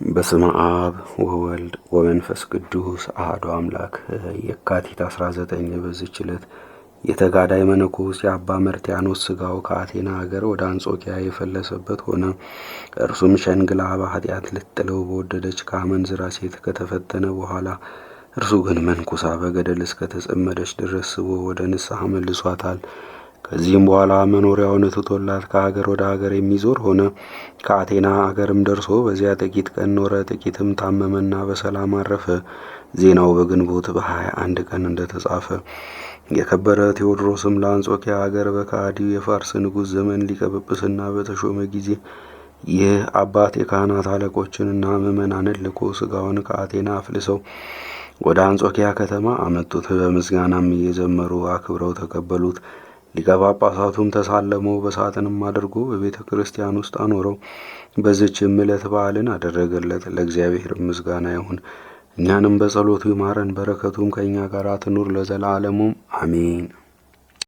በስመ አብ ወወልድ ወመንፈስ ቅዱስ አሐዱ አምላክ። የካቲት 19 በዚች ዕለት የተጋዳይ መነኮስ የአባ መርትያኖስ ሥጋው ከአቴና ሀገር ወደ አንጾኪያ የፈለሰበት ሆነ። እርሱም ሸንግላ በኃጢአት ልትጥለው በወደደች ከአመንዝራ ሴት ከተፈተነ በኋላ እርሱ ግን መንኩሳ በገደል እስከተጸመደች ድረስ ስቦ ወደ ንስሐ መልሷታል። ከዚህም በኋላ መኖሪያውን ትቶላት ከሀገር ወደ ሀገር የሚዞር ሆነ። ከአቴና አገርም ደርሶ በዚያ ጥቂት ቀን ኖረ። ጥቂትም ታመመና በሰላም አረፈ። ዜናው በግንቦት በ21 ቀን እንደተጻፈ። የከበረ ቴዎድሮስም ለአንጾኪያ አገር በከሃዲው የፋርስ ንጉሥ ዘመን ሊቀ ጵጵስና በተሾመ ጊዜ ይህ አባት የካህናት አለቆችንና ምዕመናንን ልኮ ሥጋውን ከአቴና አፍልሰው ወደ አንጾኪያ ከተማ አመጡት። በምስጋናም እየዘመሩ አክብረው ተቀበሉት። ሊቀ ጳጳሳቱም ተሳለመው፣ በሳጥንም አድርጎ በቤተ ክርስቲያን ውስጥ አኖረው። በዚችም ዕለት በዓልን አደረገለት። ለእግዚአብሔር ምስጋና ይሁን፣ እኛንም በጸሎቱ ይማረን፣ በረከቱም ከእኛ ጋር ትኑር ለዘላለሙ አሜን።